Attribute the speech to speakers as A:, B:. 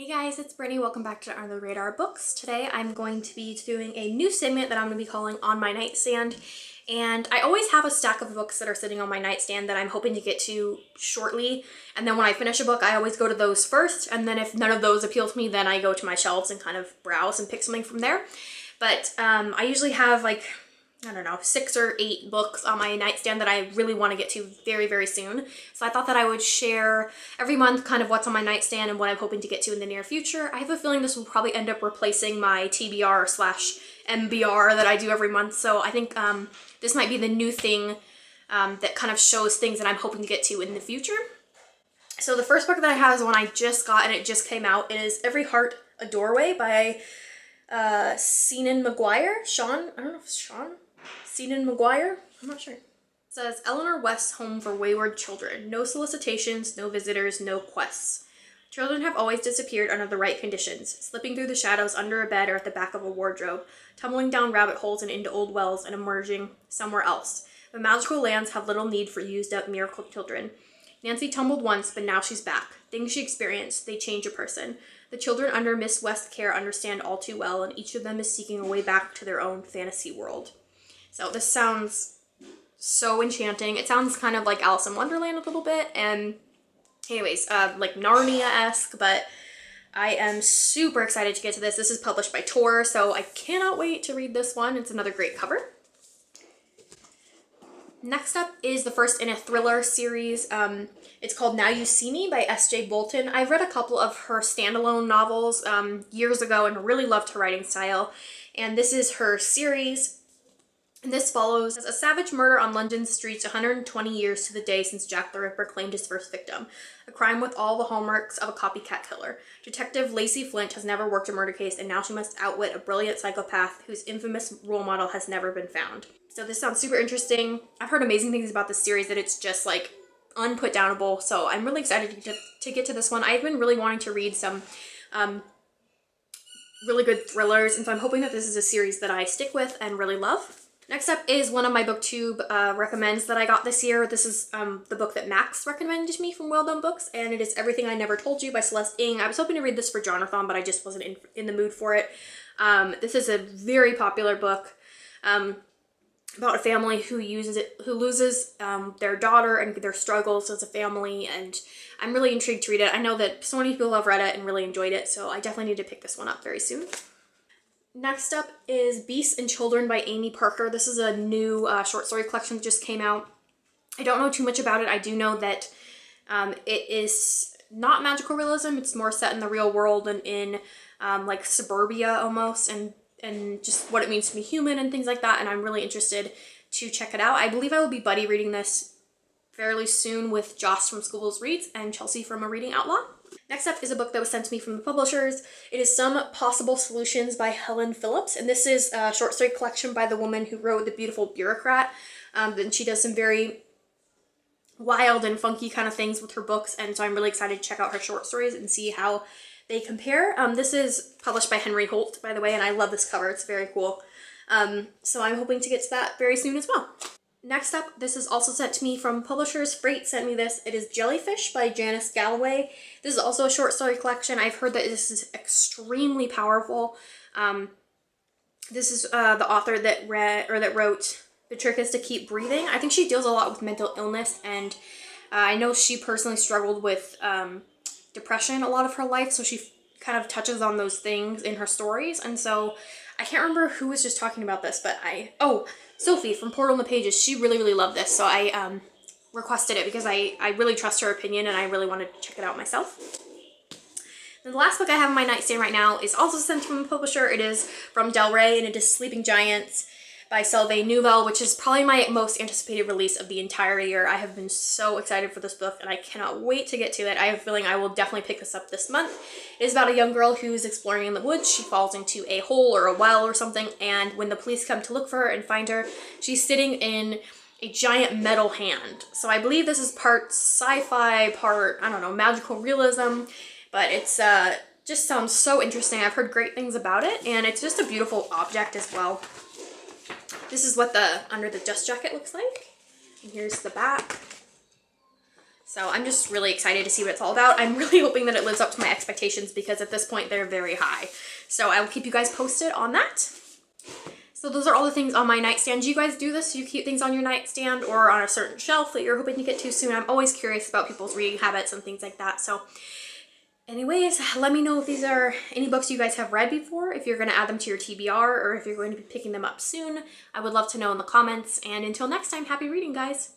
A: Hey guys, it's Brittany. Welcome back to Under the Radar Books. Today I'm going to be doing a new segment that I'm going to be calling On My Nightstand. And I always have a stack of books that are sitting on my nightstand that I'm hoping to get to shortly. And then when I finish a book, I always go to those first. And then if none of those appeal to me, then I go to my shelves and kind of browse and pick something from there. But I usually have like, I don't know, 6 or 8 books on my nightstand that I really want to get to very, very soon. So I thought that I would share every month kind of what's on my nightstand and what I'm hoping to get to in the near future. I have a feeling this will probably end up replacing my TBR/MBR that I do every month. So I think this might be the new thing that kind of shows things that I'm hoping to get to in the future. So the first book that I have is one I just got and it just came out. It is Every Heart a Doorway by Seanan McGuire. Sean? I don't know if it's Sean? Seanan McGuire? I'm not sure. It says, Eleanor West's home for wayward children. No solicitations, no visitors, no quests. Children have always disappeared under the right conditions, slipping through the shadows under a bed or at the back of a wardrobe, tumbling down rabbit holes and into old wells and emerging somewhere else. The magical lands have little need for used-up miracle children. Nancy tumbled once, but now she's back. Things she experienced, they change a person. The children under Miss West's care understand all too well, and each of them is seeking a way back to their own fantasy world. So this sounds so enchanting. It sounds kind of like Alice in Wonderland a little bit, and anyways, like Narnia-esque, but I am super excited to get to this. This is published by Tor, so I cannot wait to read this one. It's another great cover. Next up is the first in a thriller series. It's called Now You See Me by S.J. Bolton. I've read a couple of her standalone novels years ago and really loved her writing style, and this is her series. And this follows a savage murder on London's streets 120 years to the day since Jack the Ripper claimed his first victim. A crime with all the hallmarks of a copycat killer. Detective Lacey Flint has never worked a murder case, and now she must outwit a brilliant psychopath whose infamous role model has never been found. So this sounds super interesting. I've heard amazing things about this series, that it's just like unputdownable. So I'm really excited to get to this one. I've been really wanting to read some really good thrillers, and so I'm hoping that this is a series that I stick with and really love. Next up is one of my booktube recommends that I got this year. This is the book that Max recommended to me from Well Done Books, and it is Everything I Never Told You by Celeste Ng. I was hoping to read this for Jonathan, but I just wasn't in the mood for it. This is a very popular book about a family who loses their daughter and their struggles as a family, and I'm really intrigued to read it. I know that so many people have read it and really enjoyed it, so I definitely need to pick this one up very soon. Next up is Beasts and Children by Amy Parker. This is a new short story collection that just came out. I don't know too much about it. I do know that it is not magical realism. It's more set in the real world and in like suburbia almost, and just what it means to be human and things like that. And I'm really interested to check it out. I believe I will be buddy reading this fairly soon with Joss from School's Reads and Chelsea from A Reading Outlaw. Next up is a book that was sent to me from the publishers. It is Some Possible Solutions by Helen Phillips, and this is a short story collection by the woman who wrote The Beautiful Bureaucrat. And she does some very wild and funky kind of things with her books, and so I'm really excited to check out her short stories and see how they compare. This is published by Henry Holt, by the way, and I love this cover. It's very cool. So I'm hoping to get to that very soon as well. Next up, this is also sent to me from publishers. Freight sent me this. It is Jellyfish by Janice Galloway. This is also a short story collection. I've heard that this is extremely powerful. This is the author that wrote The Trick is to Keep Breathing. I think she deals a lot with mental illness, and I know she personally struggled with depression a lot of her life, so she kind of touches on those things in her stories. And so I can't remember who was just talking about this, but Sophie from Portal in the Pages, she really, really loved this, so I requested it because I really trust her opinion and I really wanted to check it out myself. And the last book I have on my nightstand right now is also sent from a publisher. It is from Del Rey, and it is Sleeping Giants by Sylvain Nouvelle, which is probably my most anticipated release of the entire year. I have been so excited for this book, and I cannot wait to get to it. I have a feeling I will definitely pick this up this month. It is about a young girl who's exploring in the woods. She falls into a hole or a well or something, and when the police come to look for her and find her, she's sitting in a giant metal hand. So I believe this is part sci-fi, part, I don't know, magical realism, but it's just sounds so interesting. I've heard great things about it, and it's just a beautiful object as well. This is what the under the dust jacket looks like. And here's the back. So I'm just really excited to see what it's all about. I'm really hoping that it lives up to my expectations because at this point they're very high. So I will keep you guys posted on that. So those are all the things on my nightstand. Do you guys do this? Do you keep things on your nightstand or on a certain shelf that you're hoping to get to soon? I'm always curious about people's reading habits and things like that. So anyways, let me know if these are any books you guys have read before, if you're going to add them to your TBR, or if you're going to be picking them up soon. I would love to know in the comments. And until next time, happy reading, guys.